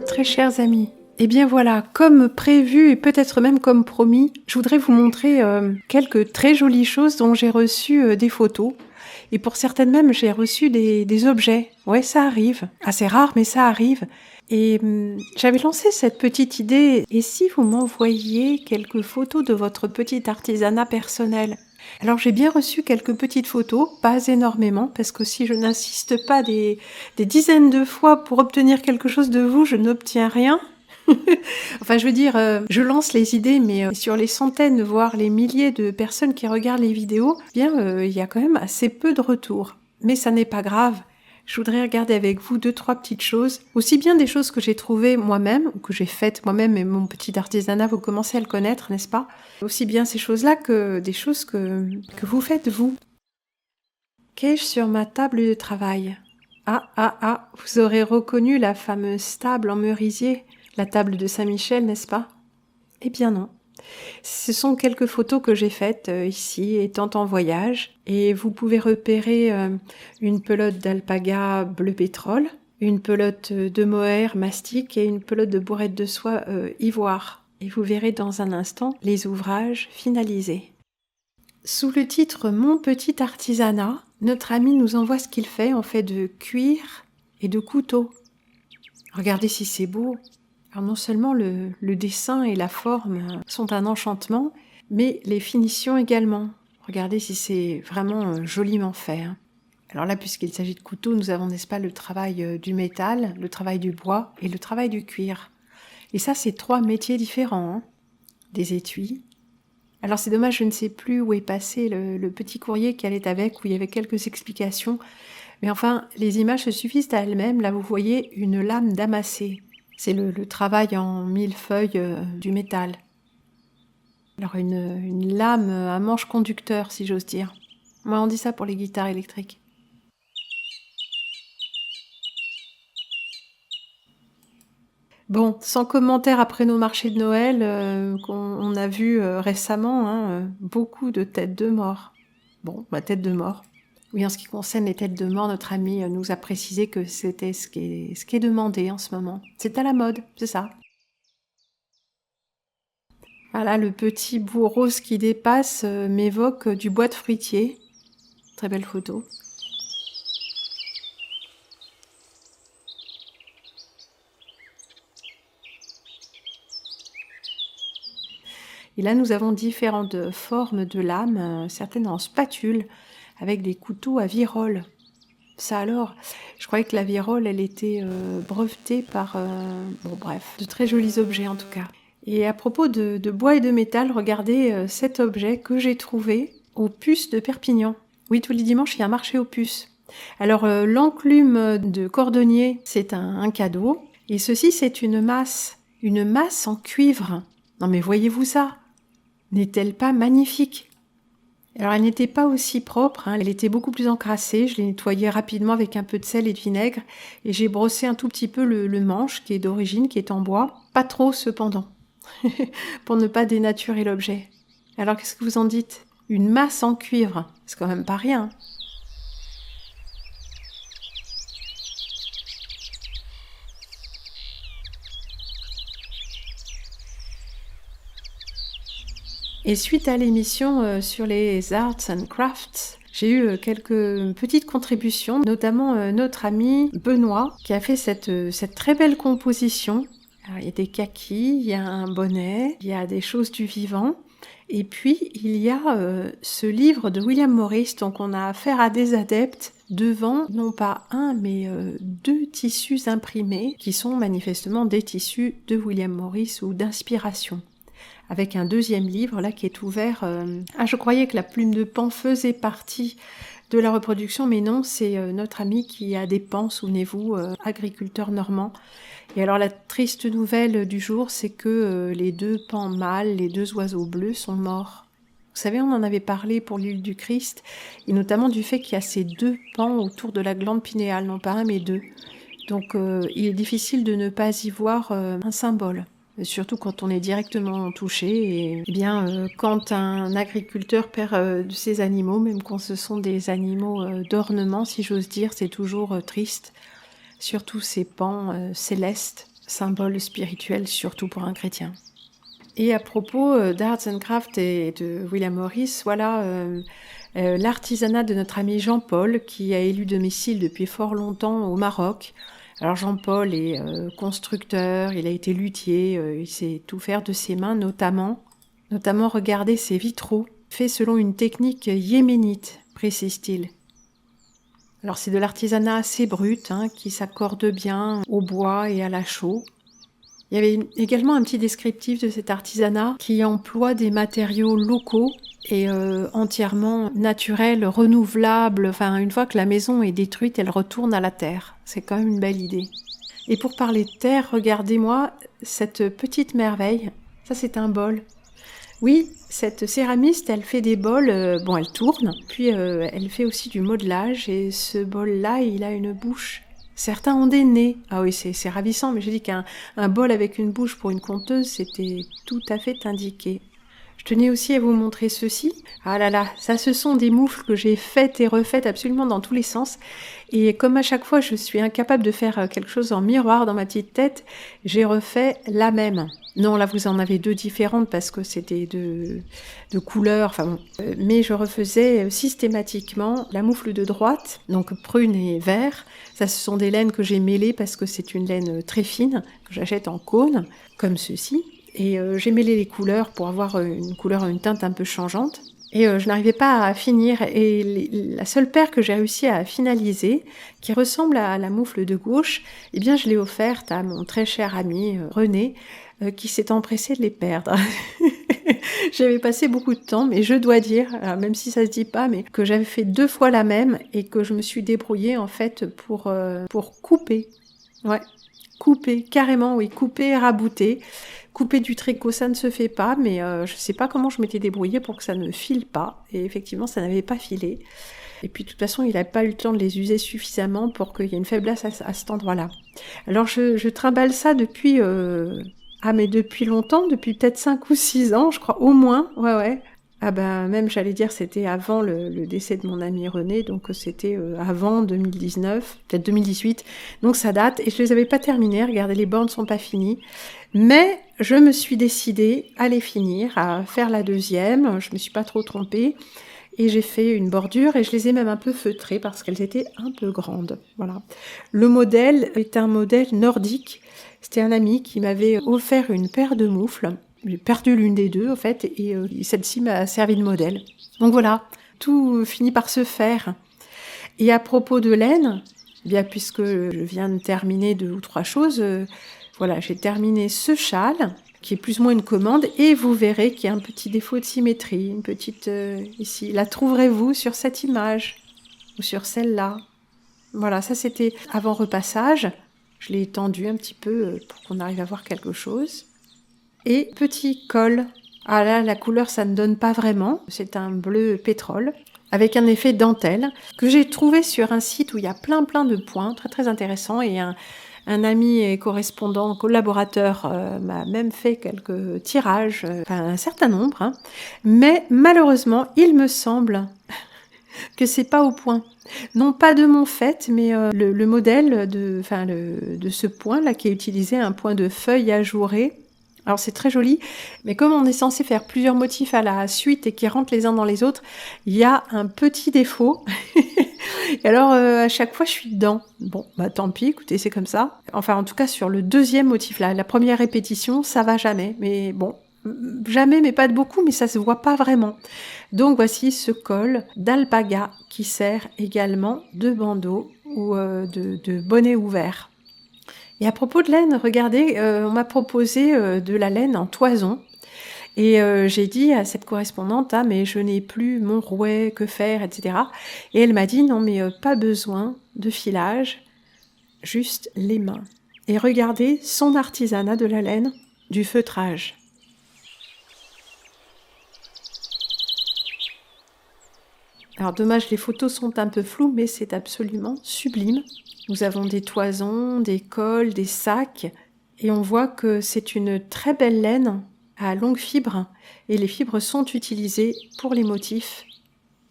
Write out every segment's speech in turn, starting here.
Très chers amis, et bien voilà, comme prévu et peut-être même comme promis, je voudrais vous montrer quelques très jolies choses dont j'ai reçu des photos. Et pour certaines même, j'ai reçu des objets. Ouais, ça arrive. Assez rare, mais ça arrive. Et j'avais lancé cette petite idée. Et si vous m'envoyiez quelques photos de votre petit artisanat personnel? Alors j'ai bien reçu quelques petites photos, pas énormément, parce que si je n'insiste pas des dizaines de fois pour obtenir quelque chose de vous, je n'obtiens rien. Enfin, je veux dire, je lance les idées, mais sur les centaines, voire les milliers de personnes qui regardent les vidéos, eh bien, il y a quand même assez peu de retours. Mais ça n'est pas grave. Je voudrais regarder avec vous 2-3 petites choses, aussi bien des choses que j'ai trouvées moi-même, ou que j'ai faites moi-même, et mon petit artisanat, vous commencez à le connaître, n'est-ce pas? Aussi bien ces choses-là que des choses que vous faites vous. Qu'ai-je sur ma table de travail? Ah, vous aurez reconnu la fameuse table en merisier, la table de Saint-Michel, n'est-ce pas? Eh bien non. Ce sont quelques photos que j'ai faites ici, étant en voyage, et vous pouvez repérer une pelote d'alpaga bleu pétrole, une pelote de mohair mastic et une pelote de bourrette de soie ivoire. Et vous verrez dans un instant les ouvrages finalisés. Sous le titre « Mon petit artisanat », notre ami nous envoie ce qu'il fait en fait de cuir et de couteau. Regardez si c'est beau. Alors non seulement le dessin et la forme sont un enchantement, mais les finitions également. Regardez si c'est vraiment joliment fait. Alors là, puisqu'il s'agit de couteaux, nous avons, n'est-ce pas, le travail du métal, le travail du bois et le travail du cuir. Et ça, c'est 3 métiers différents. Des étuis. Alors c'est dommage, je ne sais plus où est passé le petit courrier qui allait avec, où il y avait quelques explications. Mais enfin, les images se suffisent à elles-mêmes. Là, vous voyez une lame damassée. C'est le travail en millefeuille du métal. Alors une lame à manche conducteur, si j'ose dire. Moi, on dit ça pour les guitares électriques. Bon, sans commentaire après nos marchés de Noël qu'on a vus récemment, beaucoup de têtes de mort. Bon, tête de mort. Oui, en ce qui concerne les têtes de mort, notre ami nous a précisé que c'était ce qui est demandé en ce moment. C'est à la mode, c'est ça. Voilà, le petit bout rose qui dépasse m'évoque du bois de fruitier. Très belle photo. Et là, nous avons différentes formes de lames, certaines en spatule, avec des couteaux à virole. Ça alors, je croyais que la virole, elle était brevetée par... bon bref, de très jolis objets en tout cas. Et à propos de bois et de métal, regardez cet objet que j'ai trouvé aux puces de Perpignan. Oui, tous les dimanches, il y a un marché aux puces. Alors, l'enclume de cordonnier, c'est un cadeau. Et ceci, c'est une masse en cuivre. Non mais voyez-vous ça? N'est-elle pas magnifique? Alors elle n'était pas aussi propre, elle était beaucoup plus encrassée, je l'ai nettoyée rapidement avec un peu de sel et de vinaigre et j'ai brossé un tout petit peu le manche qui est d'origine, qui est en bois, pas trop cependant, pour ne pas dénaturer l'objet. Alors qu'est-ce que vous en dites? Une masse en cuivre, c'est quand même pas rien. Et suite à l'émission sur les arts and crafts, j'ai eu quelques petites contributions, notamment notre ami Benoît qui a fait cette très belle composition. Alors, il y a des kakis, il y a un bonnet, il y a des choses du vivant. Et puis, il y a ce livre de William Morris, donc on a affaire à des adeptes devant, non pas un, mais 2 tissus imprimés qui sont manifestement des tissus de William Morris ou d'inspiration. avec un deuxième livre là qui est ouvert. Ah, je croyais que la plume de paon faisait partie de la reproduction, mais non, c'est notre ami qui a des paons, souvenez-vous, agriculteur normand. Et alors la triste nouvelle du jour, c'est que les 2 paons mâles, les 2 oiseaux bleus sont morts. Vous savez, on en avait parlé pour l'île du Christ, et notamment du fait qu'il y a ces 2 paons autour de la glande pinéale, non pas un mais 2. Donc il est difficile de ne pas y voir un symbole. Surtout quand on est directement touché. Et eh bien, quand un agriculteur perd de ses animaux, même quand ce sont des animaux d'ornement, si j'ose dire, c'est toujours triste. Surtout ces paons célestes, symbole spirituel, surtout pour un chrétien. Et à propos d'Arts and Crafts et de William Morris, voilà l'artisanat de notre ami Jean-Paul, qui a élu domicile depuis fort longtemps au Maroc. Alors Jean-Paul est constructeur, il a été luthier, il sait tout faire de ses mains, notamment regarder ses vitraux, faits selon une technique yéménite, précise-t-il. Alors c'est de l'artisanat assez brut, qui s'accorde bien au bois et à la chaux. Il y avait également un petit descriptif de cet artisanat qui emploie des matériaux locaux et entièrement naturels, renouvelables. Enfin, une fois que la maison est détruite, elle retourne à la terre. C'est quand même une belle idée. Et pour parler de terre, regardez-moi cette petite merveille. Ça, c'est un bol. Oui, cette céramiste, elle fait des bols, elle tourne, puis elle fait aussi du modelage, et ce bol-là, il a une bouche. Certains ont des nez. Ah oui, c'est ravissant, mais j'ai dit qu'un bol avec une bouche pour une conteuse, c'était tout à fait indiqué. Je tenais aussi à vous montrer ceci. Ah là là, ça ce sont des moufles que j'ai faites et refaites absolument dans tous les sens. Et comme à chaque fois je suis incapable de faire quelque chose en miroir dans ma petite tête, j'ai refait la même. Non, là vous en avez 2 différentes parce que c'était de couleurs, mais je refaisais systématiquement la moufle de droite, donc prune et vert. Ça, ce sont des laines que j'ai mêlées parce que c'est une laine très fine que j'achète en cône, comme ceci. Et j'ai mêlé les couleurs pour avoir une teinte un peu changeante. Et je n'arrivais pas à finir. Et la seule paire que j'ai réussi à finaliser, qui ressemble à la moufle de gauche, eh bien je l'ai offerte à mon très cher ami René, qui s'est empressé de les perdre. J'avais passé beaucoup de temps, mais je dois dire, même si ça se dit pas, mais que j'avais fait 2 fois la même et que je me suis débrouillée en fait pour couper. Ouais, couper, carrément, oui, couper, rabouter. Couper du tricot, ça ne se fait pas, mais je ne sais pas comment je m'étais débrouillée pour que ça ne file pas. Et effectivement, ça n'avait pas filé. Et puis, de toute façon, il n'a pas eu le temps de les user suffisamment pour qu'il y ait une faiblesse à cet endroit-là. Alors, je trimballe ça depuis longtemps, depuis peut-être 5 ou 6 ans, je crois, au moins. Ouais. Ah ben, même, j'allais dire, c'était avant le décès de mon ami René, donc c'était avant 2019, peut-être 2018. Donc ça date, et je les avais pas terminées, regardez, les bornes sont pas finies. Mais je me suis décidée à les finir, à faire la deuxième, je me suis pas trop trompée, et j'ai fait une bordure, et je les ai même un peu feutrées, parce qu'elles étaient un peu grandes, voilà. Le modèle est un modèle nordique, c'était un ami qui m'avait offert une paire de moufles. J'ai perdu l'une des 2, en fait, et celle-ci m'a servi de modèle. Donc voilà, tout finit par se faire. Et à propos de laine, bien puisque je viens de terminer 2 ou 3 choses, voilà, j'ai terminé ce châle, qui est plus ou moins une commande, et vous verrez qu'il y a un petit défaut de symétrie, une petite ici. La trouverez-vous sur cette image, ou sur celle-là. Voilà, ça c'était avant repassage. Je l'ai étendu un petit peu pour qu'on arrive à voir quelque chose. Et petit col. Ah là, la couleur, ça ne donne pas vraiment. C'est un bleu pétrole, avec un effet dentelle, que j'ai trouvé sur un site où il y a plein de points, très très intéressant. Et un ami et correspondant, collaborateur, m'a même fait quelques tirages, un certain nombre. Mais malheureusement, il me semble que c'est pas au point. Non pas de mon fait, mais le modèle de ce point-là qui est utilisé, un point de feuille ajourée. Alors c'est très joli, mais comme on est censé faire plusieurs motifs à la suite et qui rentrent les uns dans les autres, il y a un petit défaut. Et alors à chaque fois je suis dedans. Bon, bah tant pis, écoutez, c'est comme ça. Enfin en tout cas sur le deuxième motif là, la première répétition, ça va jamais. Mais bon, jamais, mais pas de beaucoup, mais ça se voit pas vraiment. Donc voici ce col d'alpaga qui sert également de bandeau ou de bonnet ouvert. Et à propos de laine, regardez, on m'a proposé de la laine en toison. Et j'ai dit à cette correspondante: «Ah mais je n'ai plus mon rouet, que faire?» et cetera. Et elle m'a dit: «Non mais pas besoin de filage, juste les mains. Et regardez son artisanat de la laine, du feutrage.» Alors dommage, les photos sont un peu floues, mais c'est absolument sublime. Nous avons des toisons, des cols, des sacs, et on voit que c'est une très belle laine à longue fibre, et les fibres sont utilisées pour les motifs,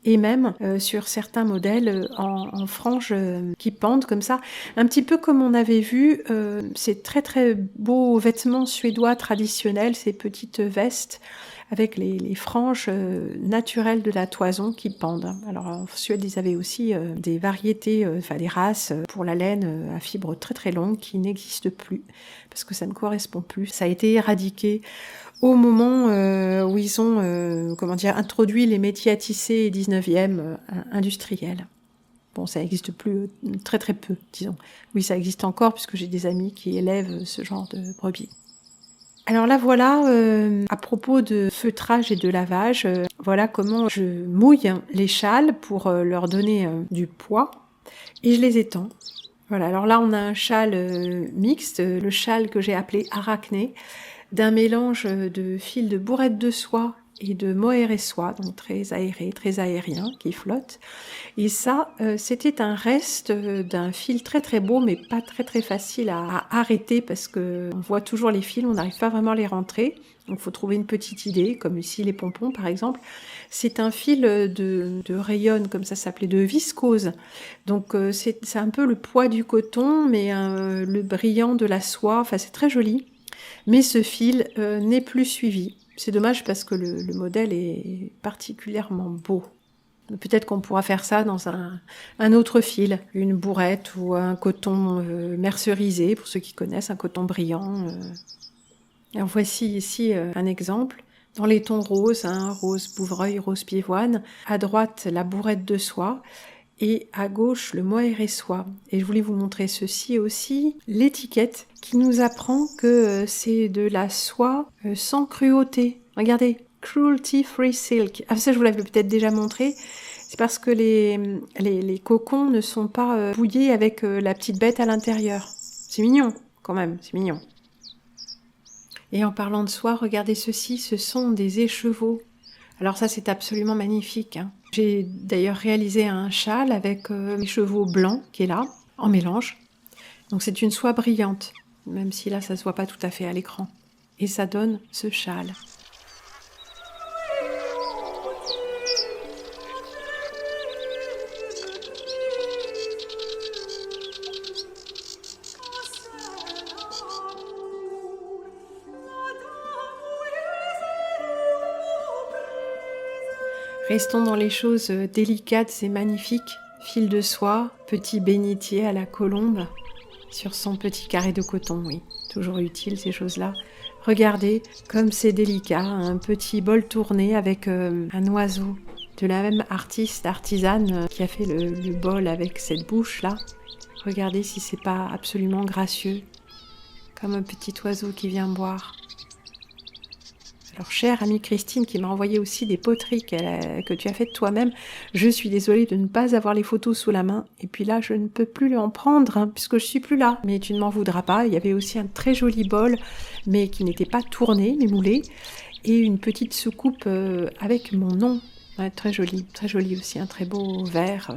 et même sur certains modèles en franges qui pendent comme ça, un petit peu comme on avait vu ces très très beaux vêtements suédois traditionnels, ces petites vestes avec les franges naturelles de la toison qui pendent. Alors en Suède, ils avaient aussi des variétés, enfin des races pour la laine à fibres très très longues qui n'existent plus parce que ça ne correspond plus. Ça a été éradiqué au moment où ils ont introduit les métiers à tisser 19e industriels. Bon, ça n'existe plus très très peu, disons. Oui, ça existe encore puisque j'ai des amis qui élèvent ce genre de brebis. Alors là, voilà, à propos de feutrage et de lavage, voilà comment je mouille les châles pour leur donner du poids, et je les étends. Voilà, alors là, on a un châle mixte, le châle que j'ai appelé arachné, d'un mélange de fils de bourrette de soie et de mohair et soie, donc très aéré, très aérien, qui flotte. Et ça, c'était un reste d'un fil très très beau, mais pas très très facile à arrêter parce que on voit toujours les fils, on n'arrive pas vraiment à les rentrer. Donc il faut trouver une petite idée, comme ici les pompons par exemple. C'est un fil de rayon, comme ça s'appelait, de viscose. Donc c'est un peu le poids du coton, mais le brillant de la soie, enfin c'est très joli. Mais ce fil n'est plus suivi. C'est dommage parce que le modèle est particulièrement beau. Peut-être qu'on pourra faire ça dans un autre fil, une bourrette ou un coton mercerisé, pour ceux qui connaissent, un coton brillant. Alors voici ici un exemple. Dans les tons roses, rose bouvreuil, rose pivoine, à droite la bourrette de soie, et à gauche le mohair et soie. Et je voulais vous montrer ceci aussi, l'étiquette qui nous apprend que c'est de la soie sans cruauté. Regardez, cruelty free silk. Ah ça je vous l'avais peut-être déjà montré. C'est parce que les cocons ne sont pas bouillés avec la petite bête à l'intérieur. C'est mignon quand même, c'est mignon. Et en parlant de soie, regardez ceci, ce sont des écheveaux. Alors ça c'est absolument magnifique, hein. J'ai d'ailleurs réalisé un châle avec l'écheveau blanc qui est là, en mélange. Donc c'est une soie brillante, même si là ça se voit pas tout à fait à l'écran. Et ça donne ce châle. Restons dans les choses délicates et magnifiques. Fil de soie, petit bénitier à la colombe, sur son petit carré de coton, oui. Toujours utile ces choses-là. Regardez comme c'est délicat, un petit bol tourné avec un oiseau de la même artisane qui a fait le bol avec cette bouche-là. Regardez si c'est pas absolument gracieux, comme un petit oiseau qui vient boire. Alors, chère amie Christine, qui m'a envoyé aussi des poteries que tu as faites toi-même, je suis désolée de ne pas avoir les photos sous la main. Et puis là, je ne peux plus en prendre, hein, puisque je suis plus là. Mais tu ne m'en voudras pas. Il y avait aussi un très joli bol, mais qui n'était pas tourné, mais moulé. Et une petite soucoupe avec mon nom. Ouais, très joli aussi, un très beau verre.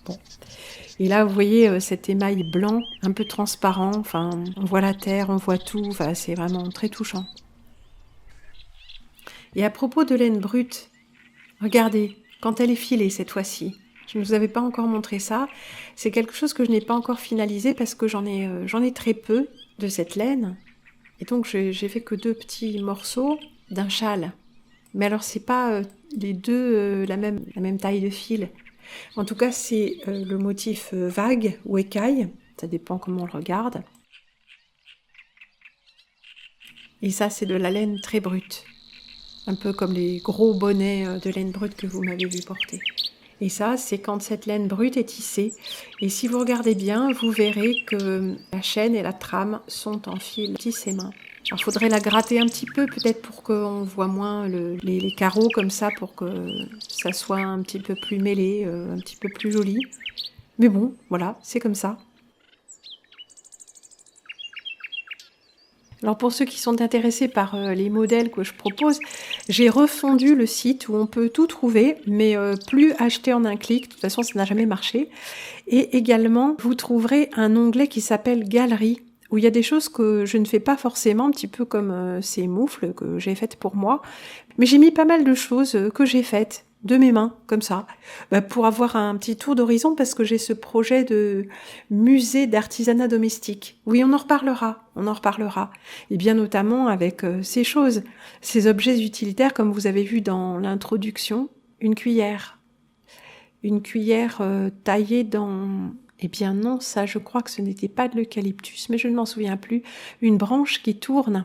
Bon. Et là, vous voyez cet émail blanc, un peu transparent. Enfin, on voit la terre, on voit tout. Enfin, c'est vraiment très touchant. Et à propos de laine brute, regardez, quand elle est filée cette fois-ci, je ne vous avais pas encore montré ça, c'est quelque chose que je n'ai pas encore finalisé parce que j'en ai très peu de cette laine. Et donc j'ai fait que 2 petits morceaux d'un châle. Mais alors c'est pas les deux la même taille de fil. En tout cas c'est le motif vague ou écaille, ça dépend comment on le regarde. Et ça c'est de la laine très brute. Un peu comme les gros bonnets de laine brute que vous m'avez vu porter. Et ça, c'est quand cette laine brute est tissée. Et si vous regardez bien, vous verrez que la chaîne et la trame sont en fil tissé main. Alors, faudrait la gratter un petit peu, peut-être pour qu'on voit moins les carreaux comme ça, pour que ça soit un petit peu plus mêlé, un petit peu plus joli. Mais bon, voilà, c'est comme ça. Alors pour ceux qui sont intéressés par les modèles que je propose, j'ai refondu le site où on peut tout trouver, mais plus acheter en un clic. De toute façon, ça n'a jamais marché. Et également, vous trouverez un onglet qui s'appelle Galerie, où il y a des choses que je ne fais pas forcément, un petit peu comme ces moufles que j'ai faites pour moi. Mais j'ai mis pas mal de choses que j'ai faites de mes mains, comme ça, pour avoir un petit tour d'horizon, parce que j'ai ce projet de musée d'artisanat domestique. Oui, on en reparlera. Et bien notamment avec ces choses, ces objets utilitaires, comme vous avez vu dans l'introduction, une cuillère. Une cuillère taillée dans... Eh bien non, ça je crois que ce n'était pas de l'eucalyptus, mais je ne m'en souviens plus. Une branche qui tourne.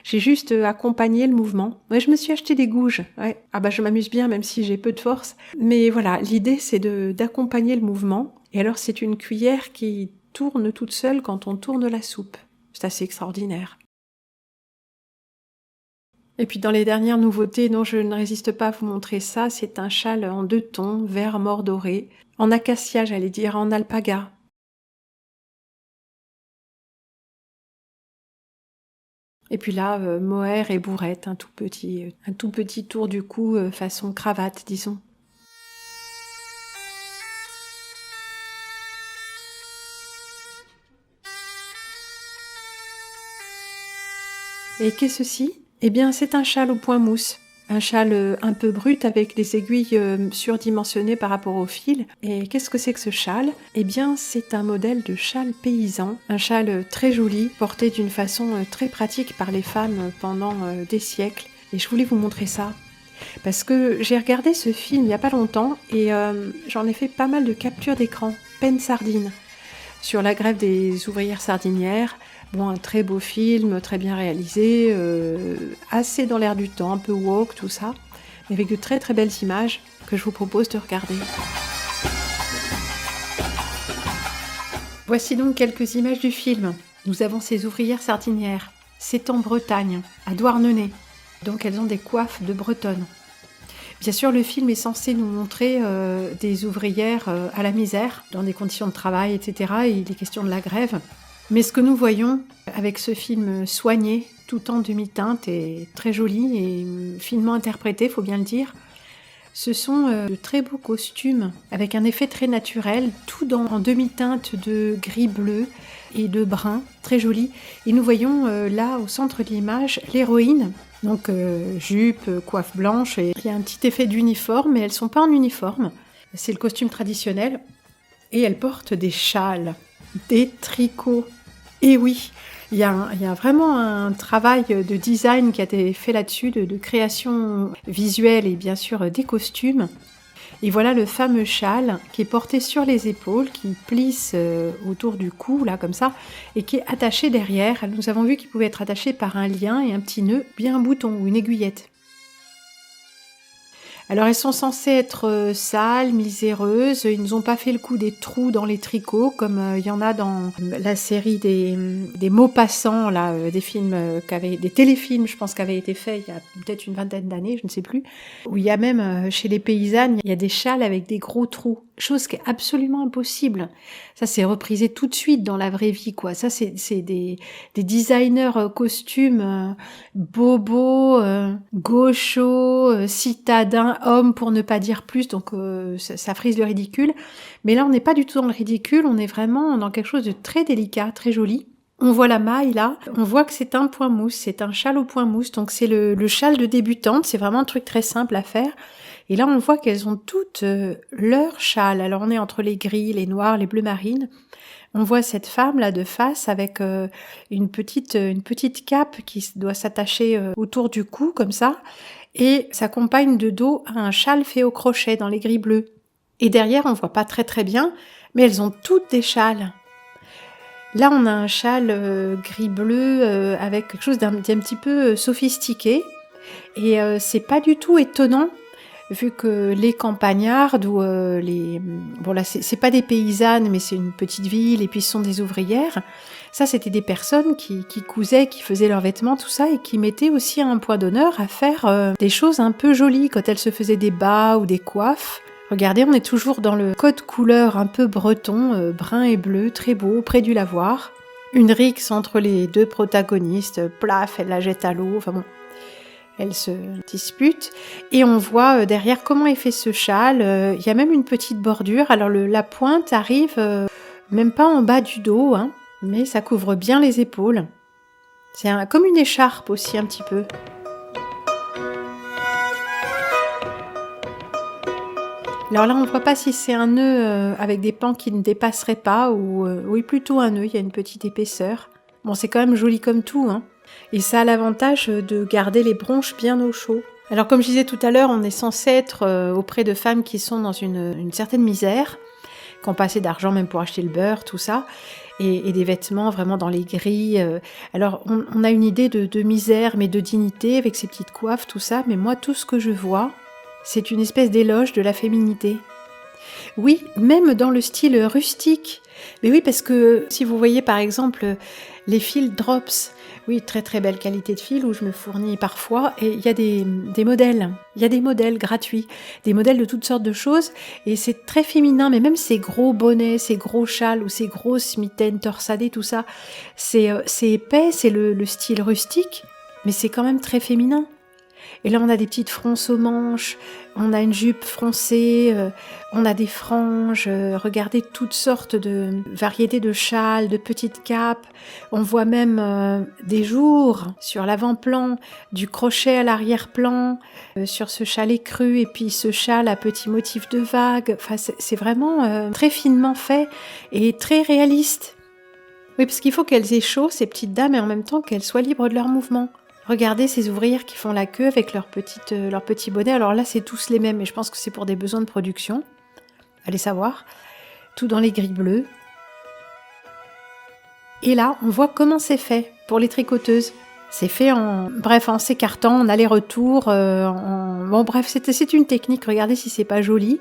J'ai juste accompagné le mouvement. Ouais, je me suis acheté des gouges. Ouais. Ah bah je m'amuse bien même si j'ai peu de force. Mais voilà, l'idée c'est d'accompagner le mouvement. Et alors c'est une cuillère qui tourne toute seule quand on tourne la soupe. C'est assez extraordinaire. Et puis dans les dernières nouveautés, non, je ne résiste pas à vous montrer ça. C'est un châle en 2 tons, vert mort doré, en acacia j'allais dire, en alpaga. Et puis là, mohair et bourrette, un tout petit tour du cou façon cravate, disons. Et qu'est ceci? Eh bien, c'est un châle au point mousse. Un châle un peu brut avec des aiguilles surdimensionnées par rapport au fil. Et qu'est-ce que c'est que ce châle? Eh bien, c'est un modèle de châle paysan. Un châle très joli, porté d'une façon très pratique par les femmes pendant des siècles. Et je voulais vous montrer ça. Parce que j'ai regardé ce film il n'y a pas longtemps et j'en ai fait pas mal de captures d'écran, peine sardine, sur la grève des ouvrières sardinières. Bon, un très beau film, très bien réalisé, assez dans l'air du temps, un peu woke, tout ça, mais avec de très très belles images que je vous propose de regarder. Voici donc quelques images du film. Nous avons ces ouvrières sardinières. C'est en Bretagne, à Douarnenez. Donc elles ont des coiffes de bretonnes. Bien sûr, le film est censé nous montrer des ouvrières à la misère, dans des conditions de travail, etc. Et il est question de la grève. Mais ce que nous voyons avec ce film soigné, tout en demi-teinte et très joli et finement interprété, faut bien le dire, ce sont de très beaux costumes avec un effet très naturel, tout en demi-teinte de gris-bleu et de brun, très joli. Et nous voyons là, au centre de l'image, l'héroïne, donc jupe, coiffe blanche, et il y a un petit effet d'uniforme, mais elles ne sont pas en uniforme. C'est le costume traditionnel. Et elles portent des châles, des tricots. Et oui, il y a vraiment un travail de design qui a été fait là-dessus, de création visuelle et bien sûr des costumes. Et voilà le fameux châle qui est porté sur les épaules, qui plisse autour du cou, là, comme ça, et qui est attaché derrière. Nous avons vu qu'il pouvait être attaché par un lien et un petit nœud, bien un bouton ou une aiguillette. Alors elles sont censées être sales, miséreuses, ils nous ont pas fait le coup des trous dans les tricots comme il y en a dans la série des Maupassants, là, des films des téléfilms, je pense, qui avaient été faits il y a peut-être une vingtaine d'années, je ne sais plus, où il y a même chez les paysannes, il y a des châles avec des gros trous, chose qui est absolument impossible. Ça c'est reprisé tout de suite dans la vraie vie, quoi. Ça c'est des designers costumes bobos, gauchos, citadins, hommes pour ne pas dire plus, donc ça frise le ridicule. Mais là on n'est pas du tout dans le ridicule, on est vraiment dans quelque chose de très délicat, très joli. On voit la maille là, on voit que c'est un point mousse, c'est un châle au point mousse, donc c'est le châle de débutante, c'est vraiment un truc très simple à faire. Et là on voit qu'elles ont toutes leur châle, alors on est entre les gris, les noirs, les bleus marines. On voit cette femme là de face avec une petite cape qui doit s'attacher autour du cou comme ça, et s'accompagne de dos à un châle fait au crochet dans les gris bleus. Et derrière on voit pas très très bien, mais elles ont toutes des châles. Là, on a un châle gris-bleu avec quelque chose d'un petit peu sophistiqué. Et c'est pas du tout étonnant, vu que les campagnardes ou bon là, c'est pas des paysannes, mais c'est une petite ville, et puis ce sont des ouvrières. Ça, c'était des personnes qui cousaient, qui faisaient leurs vêtements, tout ça, et qui mettaient aussi un point d'honneur à faire des choses un peu jolies quand elles se faisaient des bas ou des coiffes. Regardez, on est toujours dans le code couleur un peu breton, brun et bleu, très beau, près du lavoir. Une rixe entre les deux protagonistes, plaf, elle la jette à l'eau, enfin bon, elles se disputent. Et on voit derrière comment est fait ce châle, il y a même une petite bordure, alors la pointe arrive même pas en bas du dos, hein, mais ça couvre bien les épaules. C'est comme une écharpe aussi un petit peu. Alors là, on ne voit pas si c'est un nœud avec des pans qui ne dépasseraient pas ou oui, plutôt un nœud, il y a une petite épaisseur. Bon, c'est quand même joli comme tout, hein. Et ça a l'avantage de garder les bronches bien au chaud. Alors comme je disais tout à l'heure, on est censé être auprès de femmes qui sont dans une certaine misère, qui n'ont pas assez d'argent même pour acheter le beurre, tout ça, et des vêtements vraiment dans les grilles. Alors on a une idée de misère, mais de dignité, avec ces petites coiffes, tout ça, mais moi, tout ce que je vois, c'est une espèce d'éloge de la féminité. Oui, même dans le style rustique. Mais oui, parce que si vous voyez par exemple les fils Drops, oui, très très belle qualité de fil où je me fournis parfois, et il y a des modèles. Il y a des modèles gratuits, des modèles de toutes sortes de choses, et c'est très féminin, mais même ces gros bonnets, ces gros châles ou ces grosses mitaines torsadées, tout ça, c'est épais, c'est le style rustique, mais c'est quand même très féminin. Et là, on a des petites fronces aux manches, on a une jupe froncée, on a des franges, regardez toutes sortes de variétés de châles, de petites capes. On voit même des jours sur l'avant-plan, du crochet à l'arrière-plan, sur ce châle écru et puis ce châle à petits motifs de vagues. Enfin, c'est vraiment très finement fait et très réaliste. Oui, parce qu'il faut qu'elles aient chaud, ces petites dames, et en même temps qu'elles soient libres de leurs mouvements. Regardez ces ouvrières qui font la queue avec leurs petits bonnets. Alors là, c'est tous les mêmes, mais je pense que c'est pour des besoins de production. Allez savoir. Tout dans les gris bleus. Et là, on voit comment c'est fait pour les tricoteuses. C'est fait en s'écartant, en aller-retour. Bon, bref, c'est une technique. Regardez si c'est pas joli.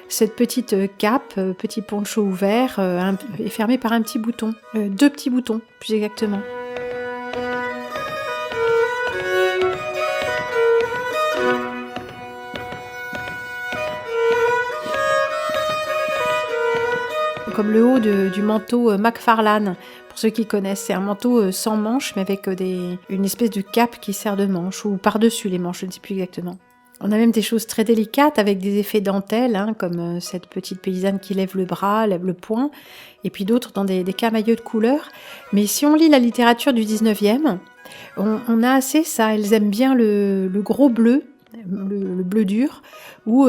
Cette petite cape, petit poncho ouvert, est fermée par un petit bouton. 2 petits boutons, plus exactement. Comme le haut du manteau McFarlane, pour ceux qui connaissent. C'est un manteau sans manches, mais avec une espèce de cape qui sert de manche, ou par-dessus les manches, je ne sais plus exactement. On a même des choses très délicates avec des effets dentelles, hein, comme cette petite paysanne qui lève le bras, lève le poing, et puis d'autres dans des camailleux de couleurs. Mais si on lit la littérature du 19e, on a assez ça. Elles aiment bien le gros bleu, le bleu dur, ou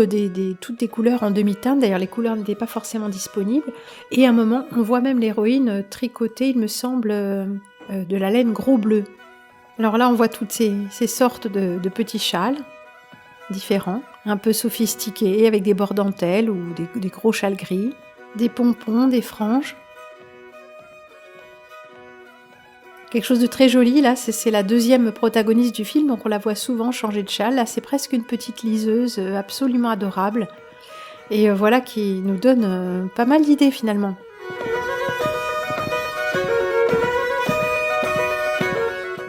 toutes des couleurs en demi-teinte. D'ailleurs, les couleurs n'étaient pas forcément disponibles. Et à un moment, on voit même l'héroïne tricoter, il me semble, de la laine gros bleu. Alors là, on voit toutes ces sortes de petits châles différents, un peu sophistiqués, avec des bords dentelles ou des gros châles gris, des pompons, des franges. Quelque chose de très joli, là, c'est la deuxième protagoniste du film, donc on la voit souvent changer de châle. Là, c'est presque une petite liseuse absolument adorable. Et voilà, qui nous donne pas mal d'idées finalement.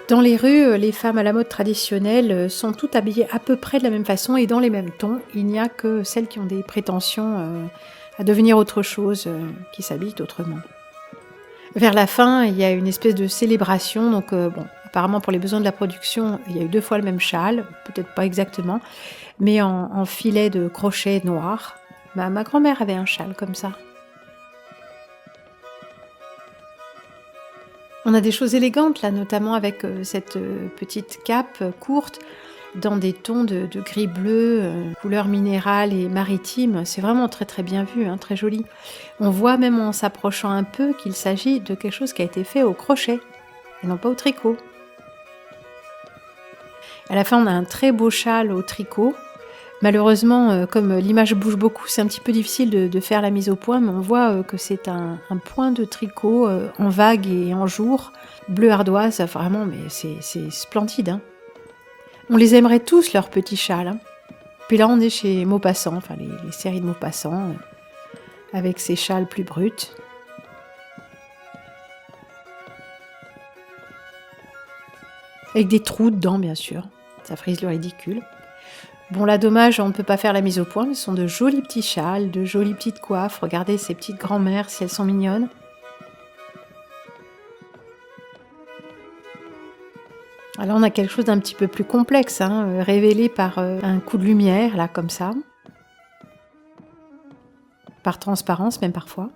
Dans les rues, les femmes à la mode traditionnelle sont toutes habillées à peu près de la même façon et dans les mêmes tons. Il n'y a que celles qui ont des prétentions à devenir autre chose, qui s'habillent autrement. Vers la fin, il y a une espèce de célébration, donc apparemment pour les besoins de la production, il y a eu 2 fois le même châle, peut-être pas exactement, mais en filet de crochet noir. Ma grand-mère avait un châle comme ça. On a des choses élégantes là, notamment avec cette petite cape courte dans des tons de gris bleu, couleur minérale et maritime. C'est vraiment très très bien vu, hein, très joli. On voit même en s'approchant un peu qu'il s'agit de quelque chose qui a été fait au crochet et non pas au tricot. À la fin, on a un très beau châle au tricot. Malheureusement, comme l'image bouge beaucoup, c'est un petit peu difficile de faire la mise au point, mais on voit que c'est un point de tricot en vague et en jour, bleu ardoise, vraiment, mais c'est splendide, hein. On les aimerait tous, leurs petits châles, hein. Puis là, on est chez Maupassant, enfin les séries de Maupassant, avec ces châles plus bruts. avec des trous dedans bien sûr, ça frise le ridicule. Bon là dommage, on ne peut pas faire la mise au point, mais ce sont de jolis petits châles, de jolies petites coiffes, regardez ces petites grand-mères si elles sont mignonnes. Alors on a quelque chose d'un petit peu plus complexe, hein, révélé par un coup de lumière, là comme ça, par transparence même parfois.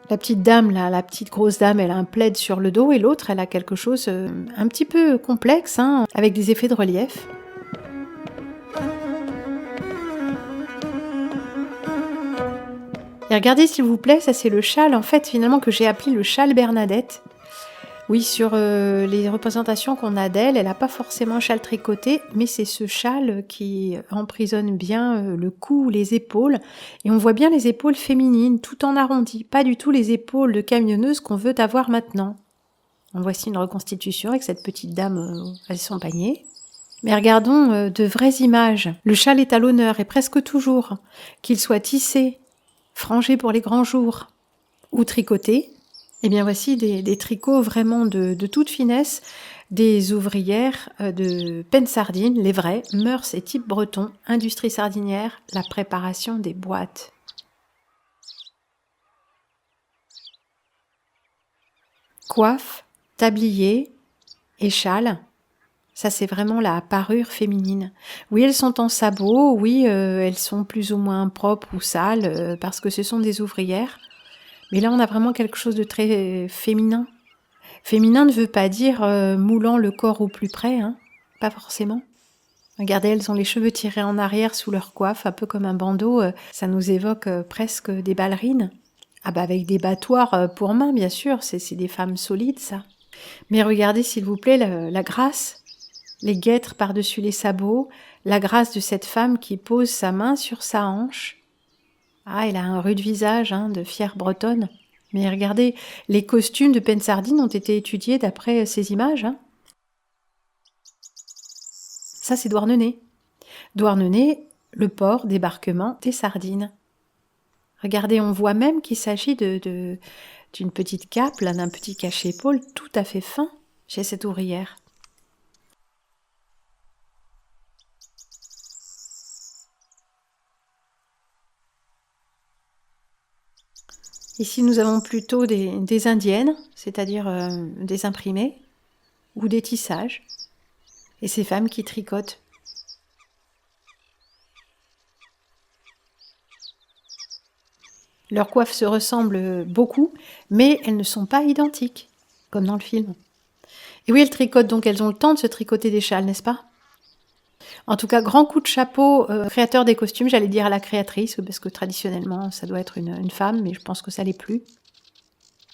La petite dame, là, la petite grosse dame, elle a un plaid sur le dos et l'autre, elle a quelque chose un petit peu complexe, hein, avec des effets de relief. Et regardez s'il vous plaît, ça c'est le châle en fait finalement que j'ai appelé le châle Bernadette. Oui, sur les représentations qu'on a d'elle, elle n'a pas forcément un châle tricoté, mais c'est ce châle qui emprisonne bien le cou, les épaules. Et on voit bien les épaules féminines, tout en arrondi, pas du tout les épaules de camionneuse qu'on veut avoir maintenant. En voici une reconstitution avec cette petite dame à son panier. Mais regardons de vraies images. Le châle est à l'honneur, et presque toujours, qu'il soit tissé, frangé pour les grands jours, ou tricoté. Eh bien voici des tricots vraiment de toute finesse, des ouvrières de Pennes-Sardines, les vrais, mœurs et type breton, industrie sardinière, la préparation des boîtes. Coiffe, tablier et châle, ça c'est vraiment la parure féminine. Oui, elles sont en sabots, oui, elles sont plus ou moins propres ou sales, parce que ce sont des ouvrières. Mais là, on a vraiment quelque chose de très féminin. Féminin ne veut pas dire moulant le corps au plus près, hein, pas forcément. Regardez, elles ont les cheveux tirés en arrière sous leur coiffe, un peu comme un bandeau. Ça nous évoque presque des ballerines. Ah bah avec des battoirs pour main, bien sûr, c'est des femmes solides, ça. Mais regardez, s'il vous plaît, la grâce, les guêtres par-dessus les sabots, la grâce de cette femme qui pose sa main sur sa hanche. Ah, elle a un rude visage, hein, de fière bretonne. Mais regardez, les costumes de Pennes-Sardines ont été étudiés d'après ces images. Hein. Ça, c'est Douarnenez. Douarnenez, le port d'ébarquement des sardines. Regardez, on voit même qu'il s'agit d'une petite cape, là, d'un petit cache-épaule tout à fait fin chez cette ouvrière. Ici, nous avons plutôt des indiennes, c'est-à-dire des imprimés ou des tissages, et ces femmes qui tricotent. Leurs coiffes se ressemblent beaucoup, mais elles ne sont pas identiques, comme dans le film. Et oui, elles tricotent, donc elles ont le temps de se tricoter des châles, n'est-ce pas ? En tout cas, grand coup de chapeau, créateur des costumes, j'allais dire à la créatrice, parce que traditionnellement, ça doit être une femme, mais je pense que ça l'est plus.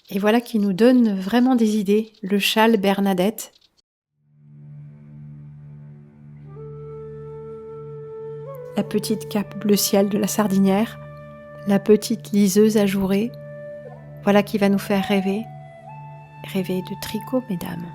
Et voilà qui nous donne vraiment des idées, le châle Bernadette. La petite cape bleu ciel de la sardinière, la petite liseuse ajourée, voilà qui va nous faire rêver. Rêver de tricot, mesdames.